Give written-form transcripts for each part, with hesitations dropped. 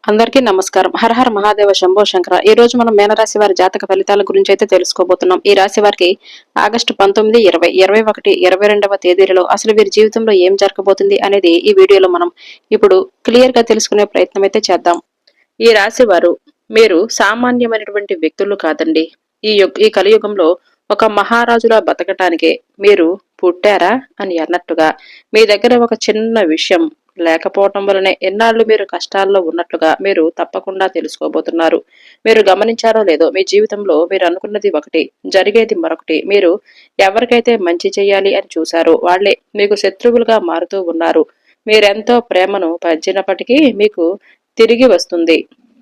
అందరికీ నమస్కారం. హర హర మహాదేవ శంభో శంకర. ఈ రోజు మనం మీనరాశి వారి జాతక ఫలితాల గురించి అయితే తెలుసుకోబోతున్నాం. ఈ రాశి వారికి ఆగస్టు 19, 20, 21, 22వ తేదీలలో అసలు వీరి జీవితంలో ఏం జరగబోతుంది అనేది ఈ వీడియోలో మనం ఇప్పుడు క్లియర్ గా తెలుసుకునే ప్రయత్నం అయితే చేద్దాం. ఈ రాశి వారు మీరు సామాన్యమైనటువంటి వ్యక్తులు కాదండి. ఈ కలియుగంలో ఒక మహారాజులా బతకటానికే మీరు పుట్టారా అని అన్నట్టుగా మీ దగ్గర ఒక చిన్న విషయం లేకపోవటం వలనే ఎన్నాళ్ళు మీరు కష్టాల్లో ఉన్నట్లుగా మీరు తప్పకుండా తెలుసుకోబోతున్నారు. మీరు గమనించారో లేదో మీ జీవితంలో మీరు అనుకున్నది ఒకటి, జరిగేది మరొకటి. మీరు ఎవరికైతే మంచి చేయాలి అని చూశారో వాళ్లే మీకు శత్రువులుగా మారుతూ ఉన్నారు. మీరెంతో ప్రేమను పంచినప్పటికీ మీకు తిరిగి వస్తుంది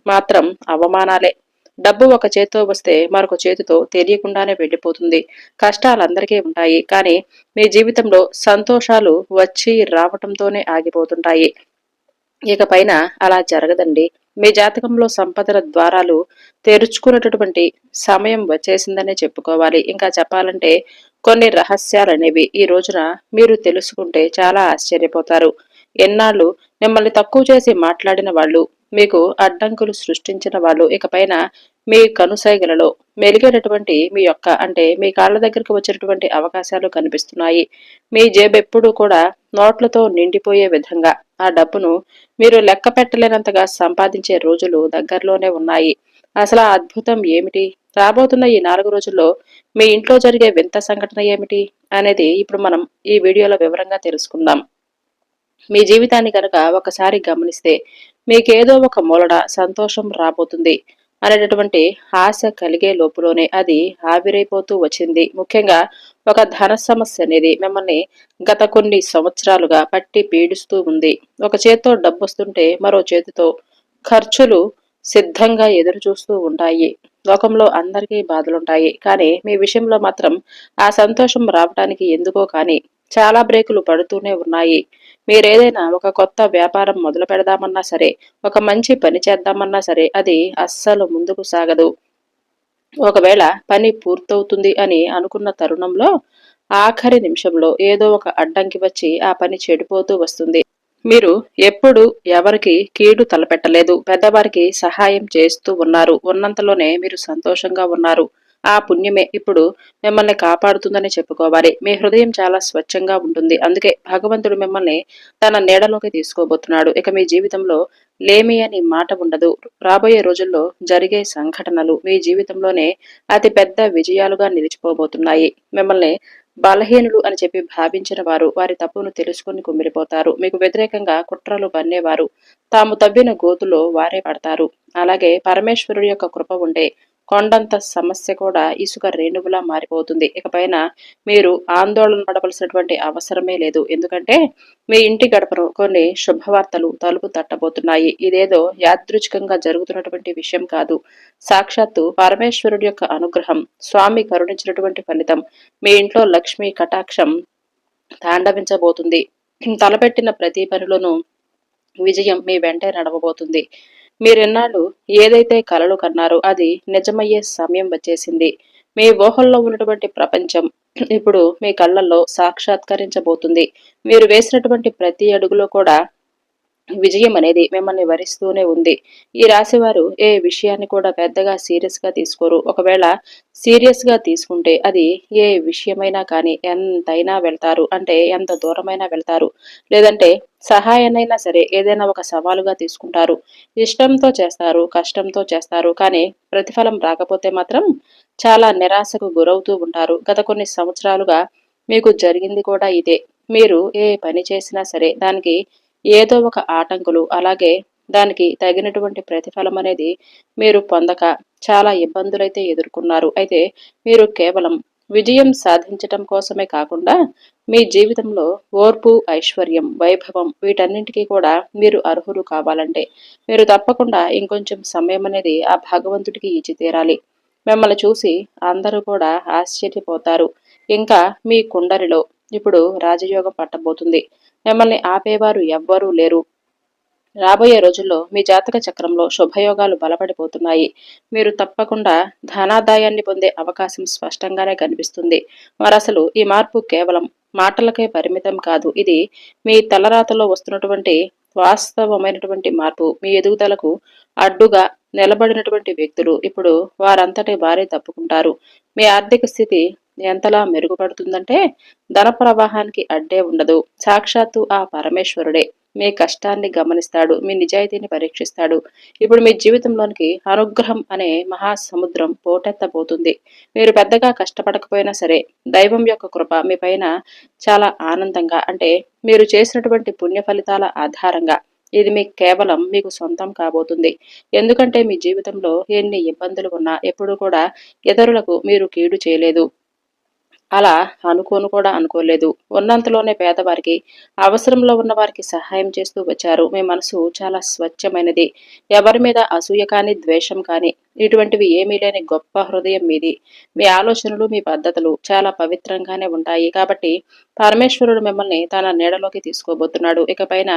మాత్రం అవమానాలే. డబ్బు ఒక చేత్తో వస్తే మరొక చేతితో తెలియకుండానే వెళ్ళిపోతుంది. కష్టాలందరికీ ఉంటాయి, కానీ మీ జీవితంలో సంతోషాలు వచ్చి రావటంతోనే ఆగిపోతుంటాయి. ఇక పైన అలా జరగదండి. మీ జాతకంలో సంపదల ద్వారాలు తెరుచుకున్నటువంటి సమయం వచ్చేసిందనే చెప్పుకోవాలి. ఇంకా చెప్పాలంటే కొన్ని రహస్యాలనేవి ఈ రోజున మీరు తెలుసుకుంటే చాలా ఆశ్చర్యపోతారు. ఎన్నాళ్ళు మిమ్మల్ని తక్కువ చేసి మాట్లాడిన వాళ్ళు, మీకు అడ్డంకులు సృష్టించిన వాళ్ళు ఇకపైన మీ కనుసైగలలో మెలిగేటటువంటి మీ యొక్క అంటే మీ కాళ్ళ దగ్గరకు వచ్చినటువంటి అవకాశాలు కనిపిస్తున్నాయి. మీ జేబెప్పుడూ కూడా నోట్లతో నిండిపోయే విధంగా ఆ డబ్బును మీరు లెక్క పెట్టలేనంతగా సంపాదించే రోజులు దగ్గరలోనే ఉన్నాయి. అసలు ఆ అద్భుతం ఏమిటి? రాబోతున్న ఈ 4 రోజుల్లో మీ ఇంట్లో జరిగే వింత సంఘటన ఏమిటి అనేది ఇప్పుడు మనం ఈ వీడియోలో వివరంగా తెలుసుకుందాం. మీ జీవితాన్ని కనుక ఒకసారి గమనిస్తే మీకేదో ఒక మూలన సంతోషం రాబోతుంది అనేటటువంటి ఆశ కలిగే లోపులోనే అది ఆవిరైపోతూ వచ్చింది. ముఖ్యంగా ఒక ధన సమస్య అనేది మిమ్మల్ని గత కొన్ని సంవత్సరాలుగా పట్టి పీడిస్తూ ఉంది. ఒక చేత్తో డబ్బు వస్తుంటే మరో చేతితో ఖర్చులు సిద్ధంగా ఎదురు చూస్తూ ఉంటాయి. లోకంలో అందరికీ బాధలుంటాయి, కానీ మీ విషయంలో మాత్రం ఆ సంతోషం రావటానికి ఎందుకో కానీ చాలా బ్రేకులు పడుతూనే ఉన్నాయి. మీరేదైనా ఒక కొత్త వ్యాపారం మొదలు పెడదామన్నా సరే, ఒక మంచి పని చేద్దామన్నా సరే అది అస్సలు ముందుకు సాగదు. ఒకవేళ పని పూర్తవుతుంది అని అనుకున్న తరుణంలో ఆఖరి నిమిషంలో ఏదో ఒక అడ్డంకి వచ్చి ఆ పని చెడిపోతూ వస్తుంది. మీరు ఎప్పుడు ఎవరికి కీడు తలపెట్టలేదు. పెద్దవారికి సహాయం చేస్తూ ఉన్నారు. ఉన్నంతలోనే మీరు సంతోషంగా ఉన్నారు. ఆ పుణ్యమే ఇప్పుడు మిమ్మల్ని కాపాడుతుందని చెప్పుకోవాలి. మీ హృదయం చాలా స్వచ్ఛంగా ఉంటుంది. అందుకే భగవంతుడు మిమ్మల్ని తన నీడలోకి తీసుకోబోతున్నాడు. ఇక మీ జీవితంలో లేమి అని మాట ఉండదు. రాబోయే రోజుల్లో జరిగే సంఘటనలు మీ జీవితంలోనే అతి పెద్ద విజయాలుగా నిలిచిపోబోతున్నాయి. మిమ్మల్ని బలహీనులు అని చెప్పి భావించిన వారు వారి తప్పును తెలుసుకుని కుమిలిపోతారు. మీకు వ్యతిరేకంగా కుట్రలు పన్నేవారు తాము తవ్విన గోతులో వారే పడతారు. అలాగే పరమేశ్వరుడి యొక్క కృప ఉంటే కొండంత సమస్య కూడా ఇసుక రేణువులా మారిపోతుంది. ఇకపైన మీరు ఆందోళన పడవలసినటువంటి అవసరమే లేదు. ఎందుకంటే మీ ఇంటి గడపను కొన్ని శుభవార్తలు తలుపు తట్టబోతున్నాయి. ఇదేదో యాదృచ్ఛికంగా జరుగుతున్నటువంటి విషయం కాదు. సాక్షాత్తు పరమేశ్వరుడి యొక్క అనుగ్రహం, స్వామి కరుణించినటువంటి ఫలితం. మీ ఇంట్లో లక్ష్మీ కటాక్షం తాండవించబోతుంది. తలపెట్టిన ప్రతి పనిలోనూ విజయం మీ వెంటే నడవబోతుంది. మీరెన్నాళ్ళు ఏదైతే కలలు కన్నారో అది నిజమయ్యే సమయం వచ్చేసింది. మీ ఊహల్లో ఉన్నటువంటి ప్రపంచం ఇప్పుడు మీ కళ్ళల్లో సాక్షాత్కరించబోతుంది. మీరు వేసినటువంటి ప్రతి అడుగులో కూడా విజయం అనేది మిమ్మల్ని వరిస్తూనే ఉంది. ఈ రాశి వారు ఏ విషయాన్ని కూడా పెద్దగా సీరియస్ గా తీసుకోరు. ఒకవేళ సీరియస్ గా తీసుకుంటే అది ఏ విషయమైనా కానీ ఎంతైనా వెళ్తారు, అంటే ఎంత దూరమైనా వెళ్తారు. లేదంటే సహాయాన్నైనా సరే ఏదైనా ఒక సవాలుగా తీసుకుంటారు. ఇష్టంతో చేస్తారు, కష్టంతో చేస్తారు, కానీ ప్రతిఫలం రాకపోతే మాత్రం చాలా నిరాశకు గురవుతూ ఉంటారు. గత కొన్ని సంవత్సరాలుగా మీకు జరిగింది కూడా ఇదే. మీరు ఏ పని చేసినా సరే దానికి ఏదో ఒక ఆటంకులు, అలాగే దానికి తగినటువంటి ప్రతిఫలం అనేది మీరు పొందక చాలా ఇబ్బందులైతే ఎదుర్కొన్నారు. అయితే మీరు కేవలం విజయం సాధించటం కోసమే కాకుండా మీ జీవితంలో ఓర్పు, ఐశ్వర్యం, వైభవం వీటన్నింటికీ కూడా మీరు అర్హులు కావాలంటే మీరు తప్పకుండా ఇంకొంచెం సమయం అనేది ఆ భగవంతుడికి ఇచ్చి తీరాలి. మిమ్మల్ని చూసి అందరూ కూడా ఆశ్చర్యపోతారు. ఇంకా మీ కుండలిలో ఇప్పుడు రాజయోగం పట్టబోతుంది. మిమ్మల్ని ఆపేవారు ఎవ్వరూ లేరు. రాబోయే రోజుల్లో మీ జాతక చక్రంలో శుభయోగాలు బలపడిపోతున్నాయి. మీరు తప్పకుండా ధనాదాయాన్ని పొందే అవకాశం స్పష్టంగానే కనిపిస్తుంది. మరసలు ఈ మార్పు కేవలం మాటలకే పరిమితం కాదు. ఇది మీ తలరాతలో వస్తున్నటువంటి వాస్తవమైనటువంటి మార్పు. మీ ఎదుగుదలకు అడ్డుగా నిలబడినటువంటి వ్యక్తులు ఇప్పుడు వారంతటి వారే తప్పుకుంటారు. మీ ఆర్థిక స్థితి ఎంతలా మెరుగుపడుతుందంటే ధన ప్రవాహానికి అడ్డే ఉండదు. సాక్షాత్తు ఆ పరమేశ్వరుడే మీ కష్టాన్ని గమనిస్తాడు, మీ నిజాయితీని పరీక్షిస్తాడు. ఇప్పుడు మీ జీవితంలోనికి అనుగ్రహం అనే మహాసముద్రం పోటెత్తబోతుంది. మీరు పెద్దగా కష్టపడకపోయినా సరే దైవం యొక్క కృప మీ పైన చాలా ఆనందంగా, అంటే మీరు చేసినటువంటి పుణ్య ఫలితాల ఆధారంగా ఇది మీకు కేవలం మీకు సొంతం కాబోతుంది. ఎందుకంటే మీ జీవితంలో ఎన్ని ఇబ్బందులు ఉన్నా ఎప్పుడూ కూడా ఇతరులకు మీరు కీడు చేయలేదు. అలా అనుకోలేదు. ఉన్నంతలోనే పేదవారికి, అవసరంలో ఉన్న వారికి సహాయం చేస్తూ వచ్చారు. మీ మనసు చాలా స్వచ్ఛమైనది. ఎవరి మీద అసూయ కాని, ద్వేషం కాని ఇటువంటివి ఏమీ లేని గొప్ప హృదయం మీది. మీ ఆలోచనలు, మీ పద్ధతులు చాలా పవిత్రంగానే ఉంటాయి. కాబట్టి పరమేశ్వరుడు మిమ్మల్ని తన నీడలోకి తీసుకోబోతున్నాడు. ఇకపైన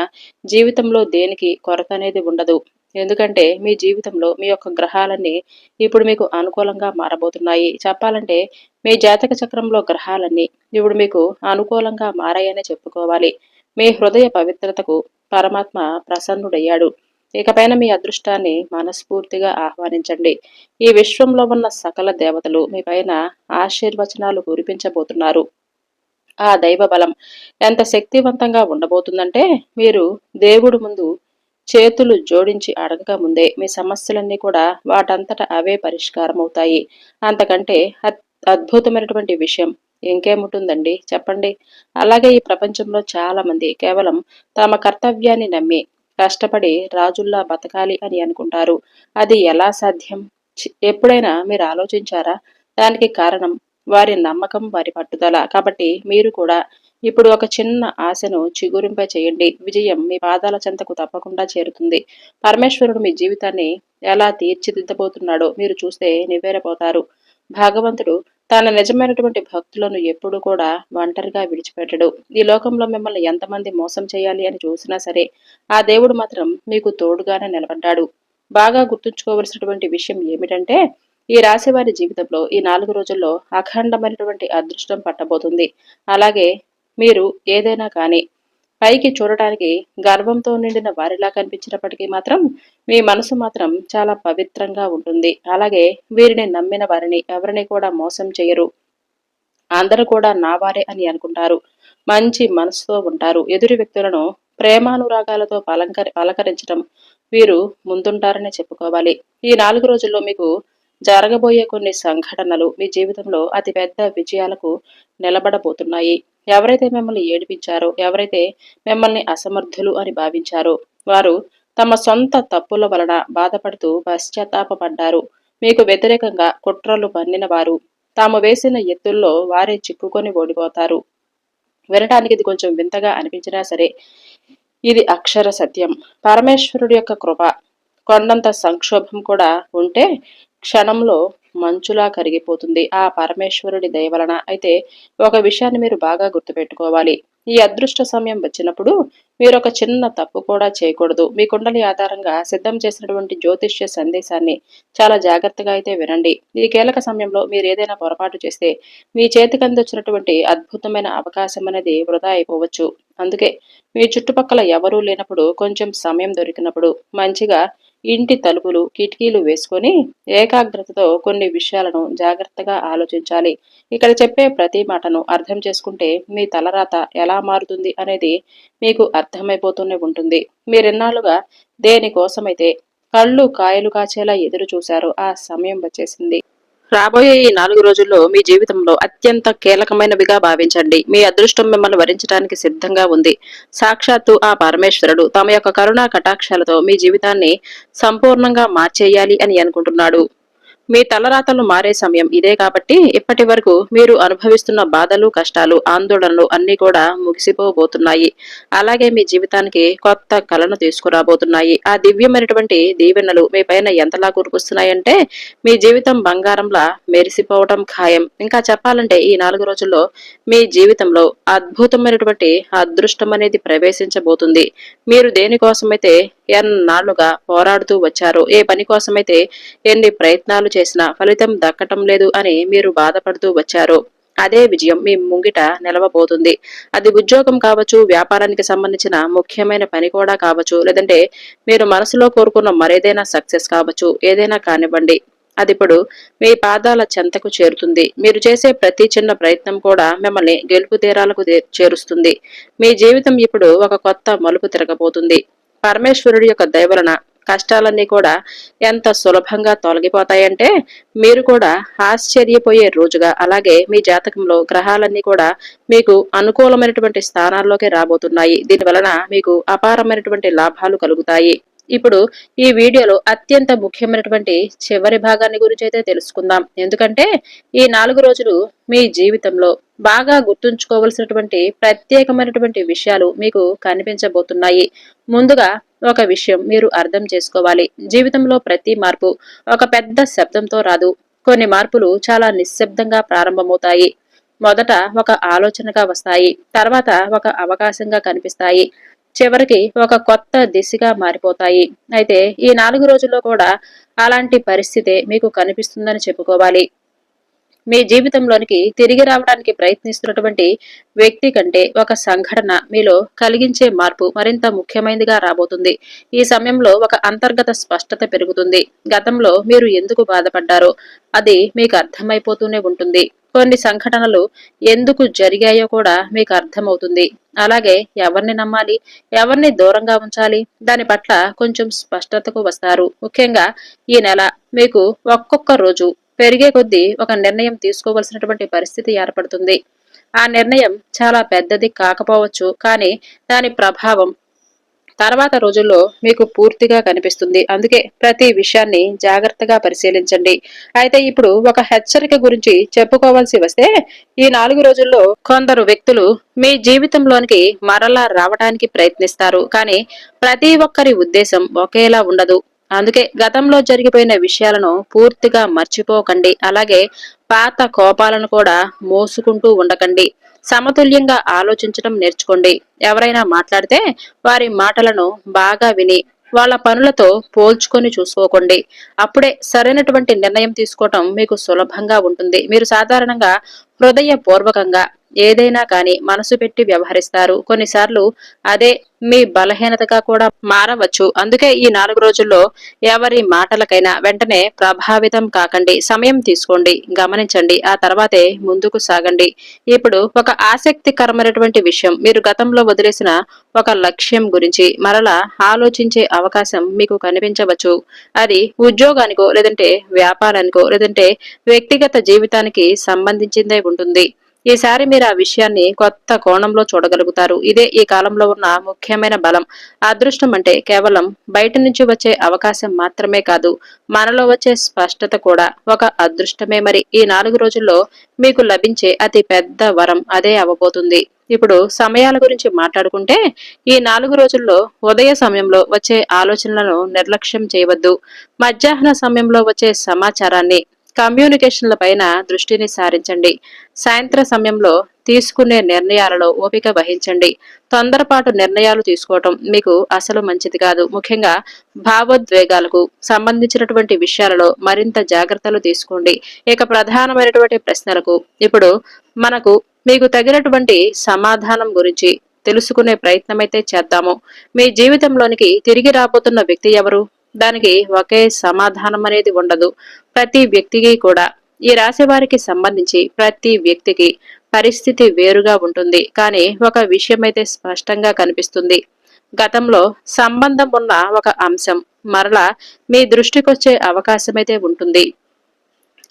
జీవితంలో దేనికి కొరత అనేది ఉండదు. ఎందుకంటే మీ జీవితంలో మీ యొక్క గ్రహాలన్నీ ఇప్పుడు మీకు అనుకూలంగా మారబోతున్నాయి. చెప్పాలంటే మీ జాతక చక్రంలో గ్రహాలన్నీ ఇప్పుడు మీకు అనుకూలంగా మారాయనే చెప్పుకోవాలి. మీ హృదయ పవిత్రతకు పరమాత్మ ప్రసన్నుడయ్యాడు. ఇకపైన మీ అదృష్టాన్ని మనస్ఫూర్తిగా ఆహ్వానించండి. ఈ విశ్వంలో ఉన్న సకల దేవతలు మీ పైన ఆశీర్వచనాలు కురిపించబోతున్నారు. ఆ దైవ బలం ఎంత శక్తివంతంగా ఉండబోతుందంటే మీరు దేవుడు ముందు చేతులు జోడించి అడగక ముందే మీ సమస్యలన్నీ కూడా వాటంతట అవే పరిష్కారం అవుతాయి. అంతకంటే అద్భుతమైనటువంటి విషయం ఇంకేముంటుందండి చెప్పండి. అలాగే ఈ ప్రపంచంలో చాలా మంది కేవలం తమ కర్తవ్యాన్ని నమ్మి కష్టపడి రాజుల్లా బతకాలి అని అనుకుంటారు. అది ఎలా సాధ్యం? ఎప్పుడైనా మీరు ఆలోచించారా? దానికి కారణం వారి నమ్మకం, వారి పట్టుదల. కాబట్టి మీరు కూడా ఇప్పుడు ఒక చిన్న ఆశను చిగురింప చేయండి. విజయం మీ పాదాల చెంతకు తప్పకుండా చేరుతుంది. పరమేశ్వరుడు మీ జీవితాన్ని ఎలా తీర్చిదిద్దబోతున్నాడో మీరు చూస్తే నివ్వెరపోతారు. భగవంతుడు తన నిజమైనటువంటి భక్తులను ఎప్పుడు కూడా ఒంటరిగా విడిచిపెట్టడు. ఈ లోకంలో మిమ్మల్ని ఎంతమంది మోసం చేయాలి అని చూసినా సరే ఆ దేవుడు మాత్రం మీకు తోడుగానే నిలబడ్డాడు. బాగా గుర్తుంచుకోవలసినటువంటి విషయం ఏమిటంటే ఈ రాశి వారి జీవితంలో ఈ 4 రోజుల్లో అఖండమైనటువంటి అదృష్టం పట్టబోతుంది. అలాగే మీరు ఏదైనా కానీ పైకి చూడటానికి గర్వంతో నిండిన వారిలా కనిపించినప్పటికీ మాత్రం మీ మనసు మాత్రం చాలా పవిత్రంగా ఉంటుంది. అలాగే వీరిని నమ్మిన వారిని ఎవరిని కూడా మోసం చేయరు. అందరూ కూడా నా వారే అని అనుకుంటారు. మంచి మనసుతో ఉంటారు. ఎదురు వ్యక్తులను ప్రేమానురాగాలతో పలకరించడం వీరు ముందుంటారని చెప్పుకోవాలి. ఈ 4 రోజుల్లో మీకు జరగబోయే కొన్ని సంఘటనలు మీ జీవితంలో అతిపెద్ద విజయాలకు నిలబడబోతున్నాయి. ఎవరైతే మిమ్మల్ని ఏడిపించారో, ఎవరైతే మిమ్మల్ని అసమర్థులు అని భావించారో వారు తమ సొంత తప్పుల వలన బాధపడుతూ పశ్చాత్తాపపడ్డారు. మీకు వ్యతిరేకంగా కుట్రలు పన్నిన వారు తాము వేసిన ఎత్తుల్లో వారే చిక్కుకొని ఓడిపోతారు. వినటానికి ఇది కొంచెం వింతగా అనిపించినా సరే ఇది అక్షర సత్యం. పరమేశ్వరుడి యొక్క కృప కొండంత సంక్షోభం కూడా ఉంటే క్షణంలో మంచులా కరిగిపోతుంది ఆ పరమేశ్వరుడి దయవలన. అయితే ఒక విషయాన్ని మీరు బాగా గుర్తుపెట్టుకోవాలి. ఈ అదృష్ట సమయం వచ్చినప్పుడు మీరు ఒక చిన్న తప్పు కూడా చేయకూడదు. మీ కుండలి ఆధారంగా సిద్ధం చేసినటువంటి జ్యోతిష్య సందేశాన్ని చాలా జాగ్రత్తగా అయితే వినండి. ఈ కీలక సమయంలో మీరు ఏదైనా పొరపాటు చేస్తే మీ చేతికి అందించినటువంటి అద్భుతమైన అవకాశం అనేది వృధా అయిపోవచ్చు. అందుకే మీ చుట్టుపక్కల ఎవరూ లేనప్పుడు, కొంచెం సమయం దొరికినప్పుడు మంచిగా ఇంటి తలుపులు, కిటికీలు వేసుకొని ఏకాగ్రతతో కొన్ని విషయాలను జాగ్రత్తగా ఆలోచించాలి. ఇక్కడ చెప్పే ప్రతి మాటను అర్థం చేసుకుంటే మీ తలరాత ఎలా మారుతుంది అనేది మీకు అర్థమైపోతూనే ఉంటుంది. మీరెన్నాళ్ళుగా దేనికోసమైతే కళ్ళు కాయలు కాచేలా ఎదురు చూశారో ఆ సమయం వచ్చేసింది. రాబోయే ఈ 4 రోజుల్లో మీ జీవితంలో అత్యంత కీలకమైనవిగా భావించండి. మీ అదృష్టం మిమ్మల్ని వరించడానికి సిద్ధంగా ఉంది. సాక్షాత్తు ఆ పరమేశ్వరుడు తమ యొక్క కరుణా కటాక్షాలతో మీ జీవితాన్ని సంపూర్ణంగా మార్చేయాలి అని అనుకుంటున్నాడు. మీ తలరాతలు మారే సమయం ఇదే. కాబట్టి ఇప్పటి వరకు మీరు అనుభవిస్తున్న బాధలు, కష్టాలు, ఆందోళనలు అన్నీ కూడా ముగిసిపోబోతున్నాయి. అలాగే మీ జీవితానికి కొత్త కళను తీసుకురాబోతున్నాయి. ఆ దివ్యమైనటువంటి దీవెనలు మీ పైన ఎంతలా కురిపిస్తున్నాయంటే మీ జీవితం బంగారంలా మెరిసిపోవడం ఖాయం. ఇంకా చెప్పాలంటే ఈ 4 రోజుల్లో మీ జీవితంలో అద్భుతమైనటువంటి అదృష్టం అనేది ప్రవేశించబోతుంది. మీరు దేనికోసమైతే ఎన్నాళ్లుగా పోరాడుతూ వచ్చారో, ఏ పని కోసమైతే ఎన్ని ప్రయత్నాలు చేసినా ఫలితం దక్కటం లేదు అని మీరు బాధపడుతూ వచ్చారో అదే విజయం మీ ముంగిట నిలవబోతుంది. అది ఉద్యోగం కావచ్చు, వ్యాపారానికి సంబంధించిన ముఖ్యమైన పని కూడా కావచ్చు, లేదంటే మీరు మనసులో కోరుకున్న మరేదైనా సక్సెస్ కావచ్చు, ఏదైనా కానివ్వండి. అదిప్పుడు మీ పాదాల చెంతకు చేరుతుంది. మీరు చేసే ప్రతి చిన్న ప్రయత్నం కూడా మిమ్మల్ని గెలుపు తీరాలకు చేరుస్తుంది. మీ జీవితం ఇప్పుడు ఒక కొత్త మలుపు తిరగబోతుంది. పరమేశ్వరుడి యొక్క దయ వలన కష్టాలన్నీ కూడా ఎంత సులభంగా తొలగిపోతాయంటే మీరు కూడా ఆశ్చర్యపోయే రోజుగా, అలాగే మీ జాతకంలో గ్రహాలన్నీ కూడా మీకు అనుకూలమైనటువంటి స్థానాల్లోకి రాబోతున్నాయి. దీని వలన మీకు అపారమైనటువంటి లాభాలు కలుగుతాయి. ఇప్పుడు ఈ వీడియోలో అత్యంత ముఖ్యమైనటువంటి చివరి భాగాన్ని గురించి అయితే తెలుసుకుందాం. ఎందుకంటే ఈ 4 రోజులు మీ జీవితంలో బాగా గుర్తుంచుకోవలసినటువంటి ప్రత్యేకమైనటువంటి విషయాలు మీకు కనిపించబోతున్నాయి. ముందుగా ఒక విషయం మీరు అర్థం చేసుకోవాలి. జీవితంలో ప్రతి మార్పు ఒక పెద్ద శబ్దంతో రాదు. కొన్ని మార్పులు చాలా నిశ్శబ్దంగా ప్రారంభమవుతాయి. మొదట ఒక ఆలోచనగా వస్తాయి, తర్వాత ఒక అవకాశంగా కనిపిస్తాయి, చివరికి ఒక కొత్త దిశగా మారిపోతాయి. అయితే ఈ 4 రోజుల్లో కూడా అలాంటి పరిస్థితే మీకు కనిపిస్తుందని చెప్పుకోవాలి. మీ జీవితంలోనికి తిరిగి రావడానికి ప్రయత్నిస్తున్నటువంటి వ్యక్తి కంటే ఒక సంఘటన మీలో కలిగించే మార్పు మరింత ముఖ్యమైనదిగా రాబోతుంది. ఈ సమయంలో ఒక అంతర్గత స్పష్టత పెరుగుతుంది. గతంలో మీరు ఎందుకు బాధపడ్డారో అది మీకు అర్థమైపోతూనే ఉంటుంది. కొన్ని సంఘటనలు ఎందుకు జరిగాయో కూడా మీకు అర్థమవుతుంది. అలాగే ఎవరిని నమ్మాలి, ఎవరిని దూరంగా ఉంచాలి, దాని పట్ల కొంచెం స్పష్టతకు వస్తారు. ముఖ్యంగా ఈ నెల మీకు ఒక్కొక్క రోజు పెరిగే కొద్దీ ఒక నిర్ణయం తీసుకోవలసినటువంటి పరిస్థితి ఏర్పడుతుంది. ఆ నిర్ణయం చాలా పెద్దది కాకపోవచ్చు, కానీ దాని ప్రభావం తర్వాత రోజుల్లో మీకు పూర్తిగా కనిపిస్తుంది. అందుకే ప్రతి విషయాన్ని జాగ్రత్తగా పరిశీలించండి. అయితే ఇప్పుడు ఒక హెచ్చరిక గురించి చెప్పుకోవాల్సి వస్తే, ఈ 4 రోజుల్లో కొందరు వ్యక్తులు మీ జీవితంలోనికి మరలా రావడానికి ప్రయత్నిస్తారు. కానీ ప్రతి ఒక్కరి ఉద్దేశం ఒకేలా ఉండదు. అందుకే గతంలో జరిగిపోయిన విషయాలను పూర్తిగా మర్చిపోకండి. అలాగే పాత కోపాలను కూడా మోసుకుంటూ ఉండకండి. సమతుల్యంగా ఆలోచించడం నేర్చుకోండి. ఎవరైనా మాట్లాడితే వారి మాటలను బాగా విని వాళ్ళ పనులతో పోల్చుకొని చూసుకోకండి. అప్పుడే సరైనటువంటి నిర్ణయం తీసుకోవటం మీకు సులభంగా ఉంటుంది. మీరు సాధారణంగా హృదయపూర్వకంగా ఏదైనా కానీ మనసు పెట్టి వ్యవహరిస్తారు. కొన్నిసార్లు అదే మీ బలహీనతగా కూడా మారవచ్చు. అందుకే ఈ 4 రోజుల్లో ఎవరి మాటలకైనా వెంటనే ప్రభావితం కాకండి. సమయం తీసుకోండి, గమనించండి, ఆ తర్వాతే ముందుకు సాగండి. ఇప్పుడు ఒక ఆసక్తికరమైనటువంటి విషయం, మీరు గతంలో వదిలేసిన ఒక లక్ష్యం గురించి మరలా ఆలోచించే అవకాశం మీకు కనిపించవచ్చు. అది ఉద్యోగానికో, లేదంటే వ్యాపారానికో, లేదంటే వ్యక్తిగత జీవితానికి సంబంధించిందే ఉంటుంది. ఈసారి మీరు ఆ విషయాన్ని కొత్త కోణంలో చూడగలుగుతారు. ఇదే ఈ కాలంలో ఉన్న ముఖ్యమైన బలం. అదృష్టం అంటే కేవలం బయట నుంచి వచ్చే అవకాశం మాత్రమే కాదు, మనలో వచ్చే స్పష్టత కూడా ఒక అదృష్టమే. మరి ఈ 4 రోజుల్లో మీకు లభించే అతి పెద్ద వరం అదే అవ్వబోతుంది. ఇప్పుడు సమయాల గురించి మాట్లాడుకుంటే, ఈ 4 రోజుల్లో ఉదయ సమయంలో వచ్చే ఆలోచనలను నిర్లక్ష్యం చేయవద్దు. మధ్యాహ్న సమయంలో వచ్చే సమాచారాన్ని, కమ్యూనికేషన్ల పైన దృష్టిని సారించండి. సాయంత్ర సమయంలో తీసుకునే నిర్ణయాలలో ఓపిక వహించండి. తొందరపాటు నిర్ణయాలు తీసుకోవటం మీకు అసలు మంచిది కాదు. ముఖ్యంగా భావోద్వేగాలకు సంబంధించినటువంటి విషయాలలో మరింత జాగ్రత్తలు తీసుకోండి. ఇక ప్రధానమైనటువంటి ప్రశ్నలకు ఇప్పుడు మనకు మీకు తగినటువంటి సమాధానం గురించి తెలుసుకునే ప్రయత్నమైతే చేద్దాము. మీ జీవితంలోనికి తిరిగి రాబోతున్న వ్యక్తి ఎవరు? దానికి ఒకే సమాధానం అనేది ఉండదు. ప్రతి వ్యక్తికి కూడా, ఈ రాశి వారికి సంబంధించి ప్రతి వ్యక్తికి పరిస్థితి వేరుగా ఉంటుంది. కానీ ఒక విషయం అయితే స్పష్టంగా కనిపిస్తుంది. గతంలో సంబంధం ఉన్న ఒక అంశం మరలా మీ దృష్టికొచ్చే అవకాశమైతే ఉంటుంది.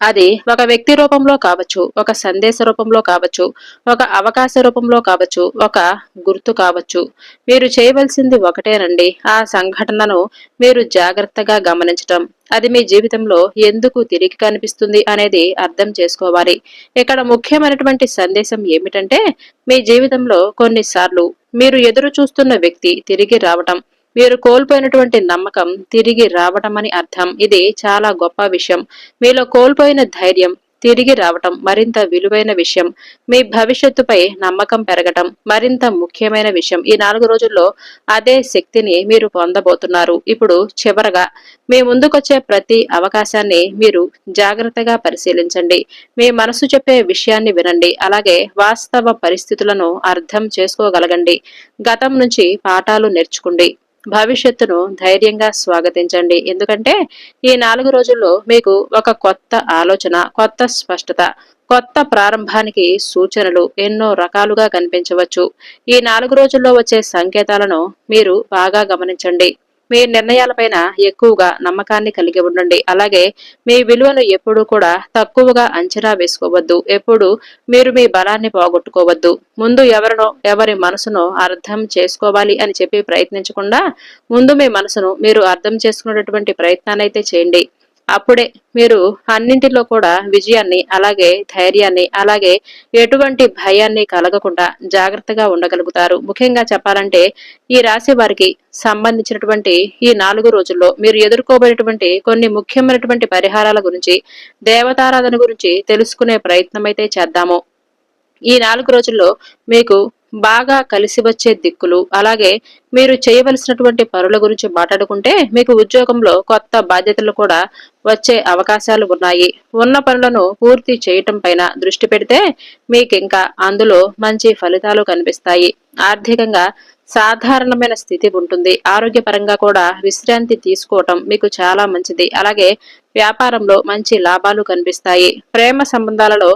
అది ఒక వ్యక్తి రూపంలో కావచ్చు, ఒక సందేశ రూపంలో కావచ్చు, ఒక అవకాశ రూపంలో కావచ్చు, ఒక గుర్తు కావచ్చు. మీరు చేయవలసింది ఒకటేనండి, ఆ సంఘటనను మీరు జాగ్రత్తగా గమనించటం. అది మీ జీవితంలో ఎందుకు తిరిగి కనిపిస్తుంది అనేది అర్థం చేసుకోవాలి. ఇక్కడ ముఖ్యమైనటువంటి సందేశం ఏమిటంటే, మీ జీవితంలో కొన్నిసార్లు మీరు ఎదురు చూస్తున్న వ్యక్తి తిరిగి రావటం, మీరు కోల్పోయినటువంటి నమ్మకం తిరిగి రావటం అని అర్థం. ఇది చాలా గొప్ప విషయం. మీలో కోల్పోయిన ధైర్యం తిరిగి రావటం మరింత విలువైన విషయం. మీ భవిష్యత్తుపై నమ్మకం పెరగటం మరింత ముఖ్యమైన విషయం. ఈ 4 రోజుల్లో అదే శక్తిని మీరు పొందబోతున్నారు. ఇప్పుడు చివరగా మీ ముందుకొచ్చే ప్రతి అవకాశాన్ని మీరు జాగ్రత్తగా పరిశీలించండి. మీ మనసు చెప్పే విషయాన్ని వినండి. అలాగే వాస్తవ పరిస్థితులను అర్థం చేసుకోగలగండి. గతం నుంచి పాఠాలు నేర్చుకోండి. భవిష్యత్తును ధైర్యంగా స్వాగతించండి. ఎందుకంటే ఈ 4 రోజుల్లో మీకు ఒక కొత్త ఆలోచన, కొత్త స్పష్టత, కొత్త ప్రారంభానికి సూచనలు ఎన్నో రకాలుగా కనిపించవచ్చు. ఈ 4 రోజుల్లో వచ్చే సంకేతాలను మీరు బాగా గమనించండి. మీ నిర్ణయాలపైన ఎక్కువగా నమ్మకాన్ని కలిగి ఉండండి. అలాగే మీ విలువను ఎప్పుడూ కూడా తక్కువగా అంచనా వేసుకోవద్దు. ఎప్పుడు మీరు మీ బలాన్ని పోగొట్టుకోవద్దు. ముందు ఎవరి మనసునో అర్థం చేసుకోవాలి అని చెప్పి ప్రయత్నించకుండా ముందు మీ మనసును మీరు అర్థం చేసుకునేటటువంటి ప్రయత్నాన్నైతే చేయండి. అప్పుడే మీరు అన్నింటిలో కూడా విజయాన్ని, అలాగే ధైర్యాన్ని, అలాగే ఎటువంటి భయాన్ని కలగకుండా జాగ్రత్తగా ఉండగలుగుతారు. ముఖ్యంగా చెప్పాలంటే ఈ రాశి వారికి సంబంధించినటువంటి ఈ 4 రోజుల్లో మీరు ఎదుర్కోబోయేటువంటి కొన్ని ముఖ్యమైనటువంటి పరిహారాల గురించి, దేవతారాధన గురించి తెలుసుకునే ప్రయత్నం అయితే చేద్దాము. ఈ 4 రోజుల్లో మీకు బాగా కలిసి వచ్చే దిక్కులు, అలాగే మీరు చేయవలసినటువంటి పనుల గురించి మాట్లాడుకుంటే మీకు ఉద్యోగంలో కొత్త బాధ్యతలు కూడా వచ్చే అవకాశాలు ఉన్నాయి. ఉన్న పనులను పూర్తి చేయటం పైన దృష్టి పెడితే మీకింకా అందులో మంచి ఫలితాలు కనిపిస్తాయి. ఆర్థికంగా సాధారణమైన స్థితి ఉంటుంది. ఆరోగ్యపరంగా కూడా విశ్రాంతి తీసుకోవటం మీకు చాలా మంచిది. అలాగే వ్యాపారంలో మంచి లాభాలు కనిపిస్తాయి. ప్రేమ సంబంధాలలో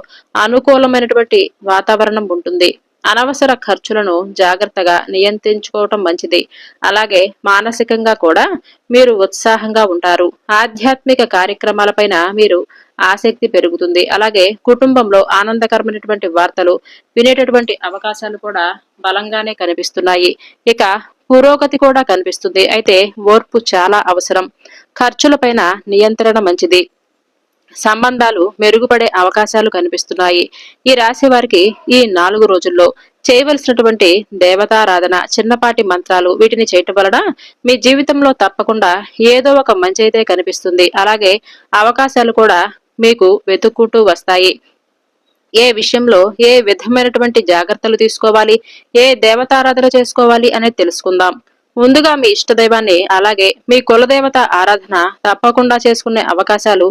అనుకూలమైనటువంటి వాతావరణం ఉంటుంది. అనవసర ఖర్చులను జాగ్రత్తగా నియంత్రించుకోవటం మంచిది. అలాగే మానసికంగా కూడా మీరు ఉత్సాహంగా ఉంటారు. ఆధ్యాత్మిక కార్యక్రమాలపైన మీరు ఆసక్తి పెరుగుతుంది. అలాగే కుటుంబంలో ఆనందకరమైనటువంటి వార్తలు వినేటటువంటి అవకాశాలు కూడా బలంగానే కనిపిస్తున్నాయి. ఇక పురోగతి కూడా కనిపిస్తుంది. అయితే ఓర్పు చాలా అవసరం. ఖర్చులపైన నియంత్రణ మంచిది. సంబంధాలు మెరుగుపడే అవకాశాలు కనిపిస్తున్నాయి. ఈ రాశి వారికి ఈ 4 రోజుల్లో చేయవలసినటువంటి దేవతారాధన, చిన్నపాటి మంత్రాలు వీటిని చేయటం వలన మీ జీవితంలో తప్పకుండా ఏదో ఒక మంచి అయితే కనిపిస్తుంది. అలాగే అవకాశాలు కూడా మీకు వెతుక్కుంటూ వస్తాయి. ఏ విషయంలో ఏ విధమైనటువంటి జాగ్రత్తలు తీసుకోవాలి, ఏ దేవతారాధన చేసుకోవాలి అనేది తెలుసుకుందాం. ముందుగా మీ ఇష్టదైవాన్ని, అలాగే మీ కులదేవత ఆరాధన తప్పకుండా చేసుకునే అవకాశాలు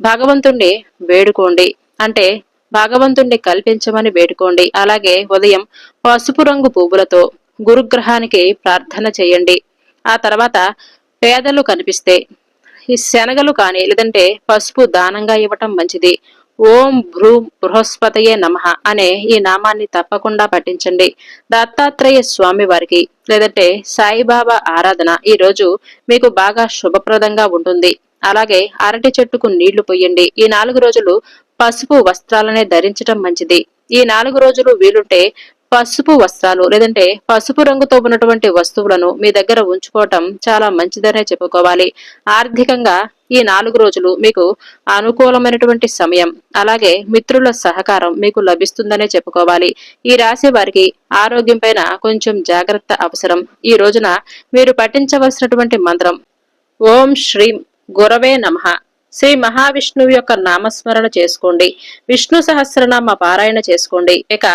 భగవంతుణ్ణి వేడుకోండి. అంటే భగవంతుణ్ణి కల్పించమని వేడుకోండి. అలాగే ఉదయం పసుపు రంగు పువ్వులతో గురుగ్రహానికి ప్రార్థన చేయండి. ఆ తర్వాత పేదలు కనిపిస్తే ఈ శనగలు కానీ లేదంటే పసుపు దానంగా ఇవ్వటం మంచిది. ఓం భ్రూం బృహస్పతయే నమః అనే ఈ నామాన్ని తప్పకుండా పఠించండి. దత్తాత్రేయ స్వామి వారికి లేదంటే సాయిబాబా ఆరాధన ఈ రోజు మీకు బాగా శుభప్రదంగా ఉంటుంది. అలాగే అరటి చెట్టుకు నీళ్లు పొయ్యండి. ఈ 4 రోజులు పసుపు వస్త్రాలనే ధరించటం మంచిది. ఈ 4 రోజులు వీలుంటే పసుపు వస్త్రాలు లేదంటే పసుపు రంగుతో ఉన్నటువంటి వస్తువులను మీ దగ్గర ఉంచుకోవటం చాలా మంచిదనే చెప్పుకోవాలి. ఆర్థికంగా ఈ 4 రోజులు మీకు అనుకూలమైనటువంటి సమయం. అలాగే మిత్రుల సహకారం మీకు లభిస్తుందనే చెప్పుకోవాలి. ఈ రాశి వారికి ఆరోగ్యం పైన కొంచెం జాగ్రత్త అవసరం. ఈ రోజున మీరు పఠించవలసినటువంటి మంత్రం ఓం శ్రీం గురవే నమః. శ్రీ మహావిష్ణువు యొక్క నామస్మరణ చేసుకోండి. విష్ణు సహస్రనామ పారాయణ చేసుకోండి. ఇక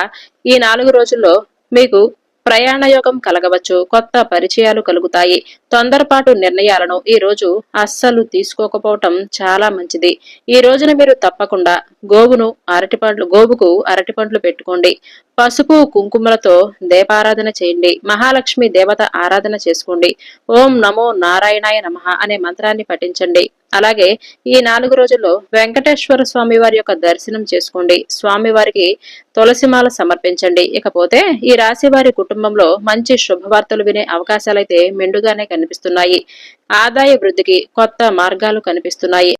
ఈ 4 రోజుల్లో మీకు ప్రయాణయోగం కలగవచ్చు. కొత్త పరిచయాలు కలుగుతాయి. తొందరపాటు నిర్ణయాలను ఈ రోజు అస్సలు తీసుకోకపోవటం చాలా మంచిది. ఈ రోజున మీరు తప్పకుండా గోవుకు అరటిపండ్లు పెట్టుకోండి. పసుపు కుంకుమలతో దీపారాధన చేయండి. మహాలక్ష్మి దేవత ఆరాధన చేసుకోండి. ఓం నమో నారాయణాయ నమః అనే మంత్రాన్ని పఠించండి. అలాగే ఈ 4 రోజుల్లో వెంకటేశ్వర స్వామి వారి యొక్క దర్శనం చేసుకోండి. స్వామి వారికి తులసిమాల సమర్పించండి. ఇకపోతే ఈ రాశి వారి కుటుంబంలో మంచి శుభవార్తలు వినే అవకాశాలైతే మెండుగానే కనిపిస్తున్నాయి. ఆదాయ వృద్ధికి కొత్త మార్గాలు కనిపిస్తున్నాయి.